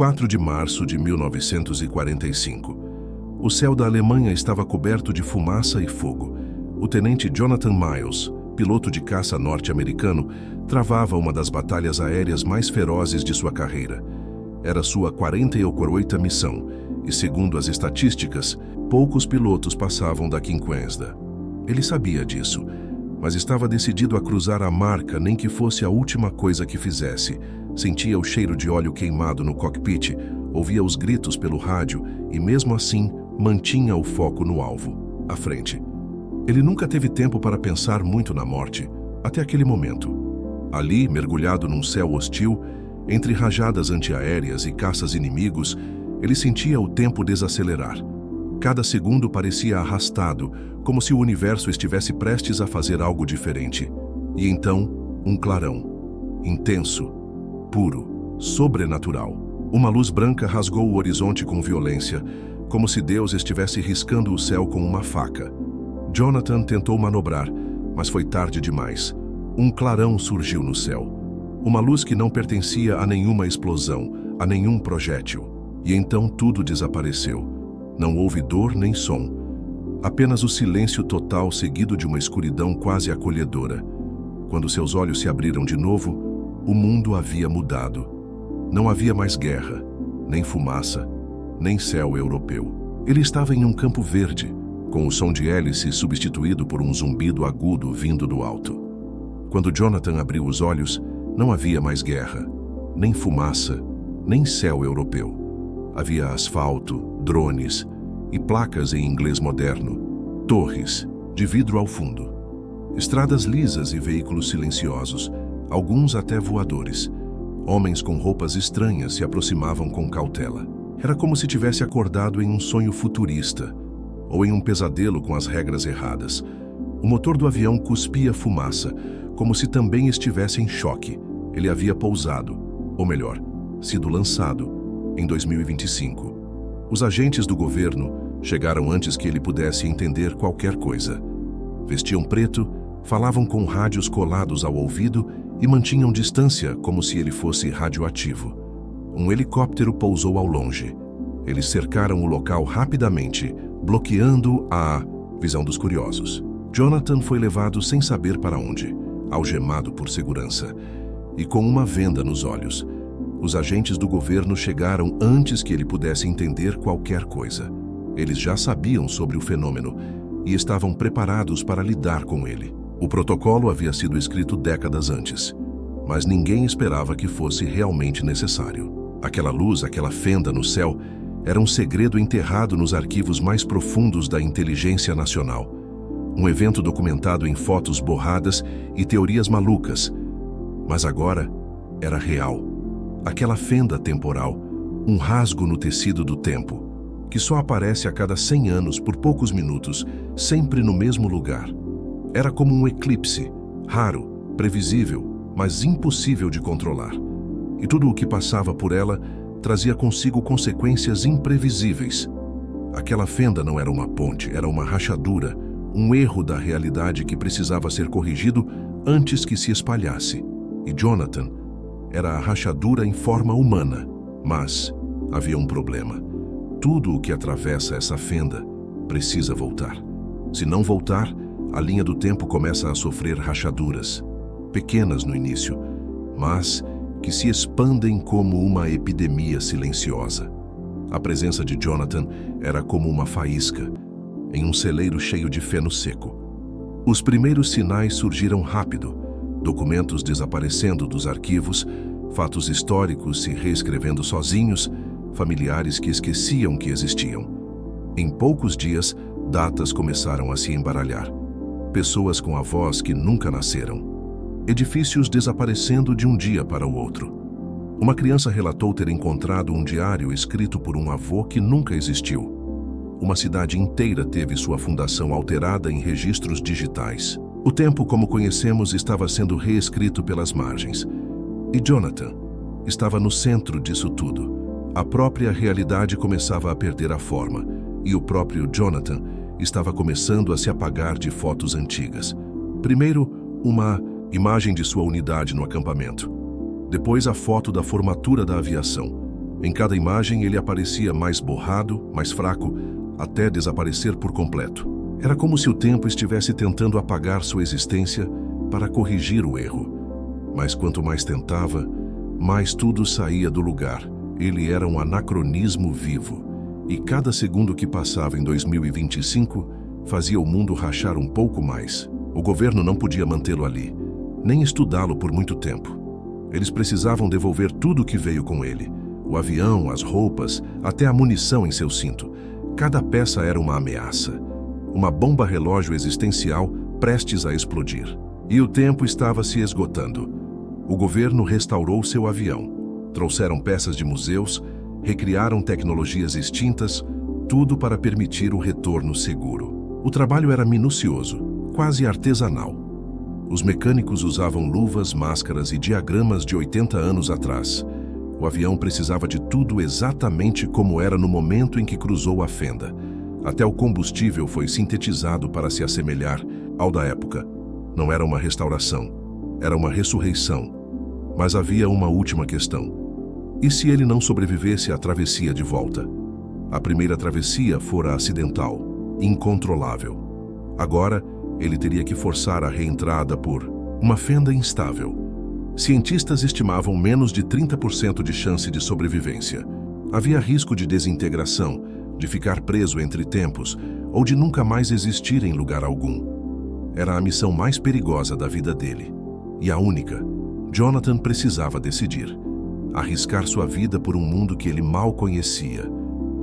4 de março de 1945. O céu da Alemanha estava coberto de fumaça e fogo. O tenente Jonathan Miles, piloto de caça norte-americano, travava uma das batalhas aéreas mais ferozes de sua carreira. Era sua 48ª missão, e segundo as estatísticas, poucos pilotos passavam da quinquésima. Ele sabia disso, mas estava decidido a cruzar a marca, nem que fosse a última coisa que fizesse. Sentia o cheiro de óleo queimado no cockpit, ouvia os gritos pelo rádio e, mesmo assim, mantinha o foco no alvo, à frente. Ele nunca teve tempo para pensar muito na morte, até aquele momento. Ali, mergulhado num céu hostil, entre rajadas antiaéreas e caças inimigos, ele sentia o tempo desacelerar. Cada segundo parecia arrastado, como se o universo estivesse prestes a fazer algo diferente. E então, um clarão. Intenso, puro, sobrenatural. Uma luz branca rasgou o horizonte com violência, como se Deus estivesse riscando o céu com uma faca. Jonathan tentou manobrar, mas foi tarde demais. Um clarão surgiu no céu. Uma luz que não pertencia a nenhuma explosão, a nenhum projétil. E então tudo desapareceu. Não houve dor nem som. Apenas o silêncio total seguido de uma escuridão quase acolhedora. Quando seus olhos se abriram de novo, o mundo havia mudado. Não havia mais guerra, nem fumaça, nem céu europeu. Ele estava em um campo verde, com o som de hélice substituído por um zumbido agudo vindo do alto. Quando Jonathan abriu os olhos, não havia mais guerra, nem fumaça, nem céu europeu. Havia asfalto, drones e placas em inglês moderno, torres, de vidro ao fundo. Estradas lisas e veículos silenciosos, alguns até voadores. Homens com roupas estranhas se aproximavam com cautela. Era como se tivesse acordado em um sonho futurista, ou em um pesadelo com as regras erradas. O motor do avião cuspia fumaça, como se também estivesse em choque. Ele havia pousado, ou melhor, sido lançado, em 2025. Os agentes do governo chegaram antes que ele pudesse entender qualquer coisa. Vestiam preto, falavam com rádios colados ao ouvido e mantinham distância como se ele fosse radioativo. Um helicóptero pousou ao longe. Eles cercaram o local rapidamente, bloqueando a visão dos curiosos. Jonathan foi levado sem saber para onde, algemado por segurança, e com uma venda nos olhos. Os agentes do governo chegaram antes que ele pudesse entender qualquer coisa. Eles já sabiam sobre o fenômeno e estavam preparados para lidar com ele. O protocolo havia sido escrito décadas antes, mas ninguém esperava que fosse realmente necessário. Aquela luz, aquela fenda no céu, era um segredo enterrado nos arquivos mais profundos da inteligência nacional. Um evento documentado em fotos borradas e teorias malucas. Mas agora era real. Aquela fenda temporal, um rasgo no tecido do tempo, que só aparece a cada 100 anos por poucos minutos, sempre no mesmo lugar. Era como um eclipse, raro, previsível, mas impossível de controlar. E tudo o que passava por ela trazia consigo consequências imprevisíveis. Aquela fenda não era uma ponte, era uma rachadura, um erro da realidade que precisava ser corrigido antes que se espalhasse. E Jonathan era a rachadura em forma humana. Mas havia um problema. Tudo o que atravessa essa fenda precisa voltar. Se não voltar, a linha do tempo começa a sofrer rachaduras, pequenas no início, mas que se expandem como uma epidemia silenciosa. A presença de Jonathan era como uma faísca, em um celeiro cheio de feno seco. Os primeiros sinais surgiram rápido, documentos desaparecendo dos arquivos, fatos históricos se reescrevendo sozinhos, familiares que esqueciam que existiam. Em poucos dias, datas começaram a se embaralhar. Pessoas com avós que nunca nasceram. Edifícios desaparecendo de um dia para o outro. Uma criança relatou ter encontrado um diário escrito por um avô que nunca existiu. Uma cidade inteira teve sua fundação alterada em registros digitais. O tempo como conhecemos estava sendo reescrito pelas margens. E Jonathan estava no centro disso tudo. A própria realidade começava a perder a forma, e o próprio Jonathan estava começando a se apagar de fotos antigas. Primeiro, uma imagem de sua unidade no acampamento. Depois, a foto da formatura da aviação. Em cada imagem ele aparecia mais borrado, mais fraco, até desaparecer por completo. Era como se o tempo estivesse tentando apagar sua existência para corrigir o erro. Mas quanto mais tentava, mais tudo saía do lugar. Ele era um anacronismo vivo. E cada segundo que passava em 2025 fazia o mundo rachar um pouco mais. O governo não podia mantê-lo ali, nem estudá-lo por muito tempo. Eles precisavam devolver tudo o que veio com ele. O avião, as roupas, até a munição em seu cinto. Cada peça era uma ameaça. Uma bomba relógio existencial prestes a explodir. E o tempo estava se esgotando. O governo restaurou seu avião. Trouxeram peças de museus, recriaram tecnologias extintas, tudo para permitir o retorno seguro. O trabalho era minucioso, quase artesanal. Os mecânicos usavam luvas, máscaras e diagramas de 80 anos atrás. O avião precisava de tudo exatamente como era no momento em que cruzou a fenda. Até o combustível foi sintetizado para se assemelhar ao da época. Não era uma restauração, era uma ressurreição. Mas havia uma última questão. E se ele não sobrevivesse à travessia de volta? A primeira travessia fora acidental, incontrolável. Agora, ele teria que forçar a reentrada por uma fenda instável. Cientistas estimavam menos de 30% de chance de sobrevivência. Havia risco de desintegração, de ficar preso entre tempos ou de nunca mais existir em lugar algum. Era a missão mais perigosa da vida dele. E a única. Jonathan precisava decidir. Arriscar sua vida por um mundo que ele mal conhecia.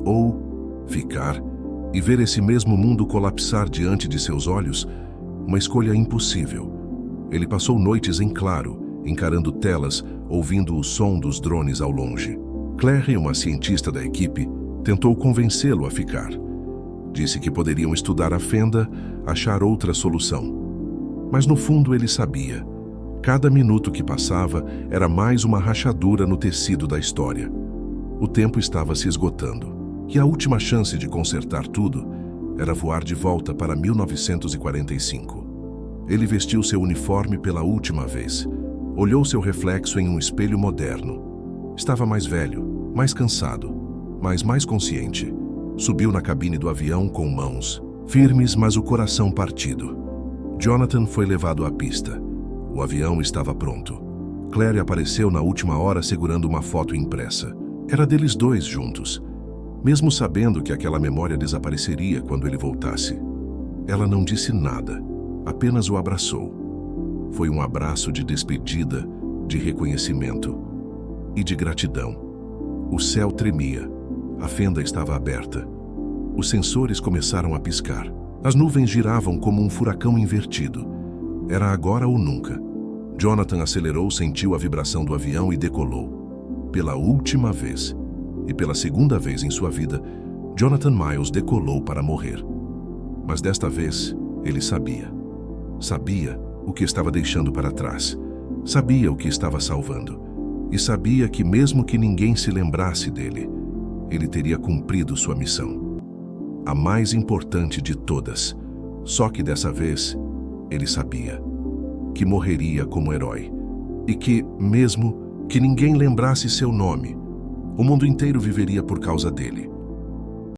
Ou ficar e ver esse mesmo mundo colapsar diante de seus olhos. Uma escolha impossível. Ele passou noites em claro, encarando telas, ouvindo o som dos drones ao longe. Claire, uma cientista da equipe, tentou convencê-lo a ficar. Disse que poderiam estudar a fenda, achar outra solução. Mas no fundo ele sabia. Cada minuto que passava era mais uma rachadura no tecido da história. O tempo estava se esgotando. E a última chance de consertar tudo era voar de volta para 1945. Ele vestiu seu uniforme pela última vez. Olhou seu reflexo em um espelho moderno. Estava mais velho, mais cansado, mas mais consciente. Subiu na cabine do avião com mãos firmes, mas o coração partido. Jonathan foi levado à pista. O avião estava pronto. Claire apareceu na última hora segurando uma foto impressa. Era deles dois juntos, mesmo sabendo que aquela memória desapareceria quando ele voltasse. Ela não disse nada, apenas o abraçou. Foi um abraço de despedida, de reconhecimento e de gratidão. O céu tremia, a fenda estava aberta. Os sensores começaram a piscar. As nuvens giravam como um furacão invertido. Era agora ou nunca. Jonathan acelerou, sentiu a vibração do avião e decolou. Pela última vez, e pela segunda vez em sua vida, Jonathan Miles decolou para morrer. Mas desta vez, ele sabia. Sabia o que estava deixando para trás. Sabia o que estava salvando. E sabia que mesmo que ninguém se lembrasse dele, ele teria cumprido sua missão. A mais importante de todas. Só que dessa vez, ele sabia que morreria como herói. E que, mesmo que ninguém lembrasse seu nome, o mundo inteiro viveria por causa dele.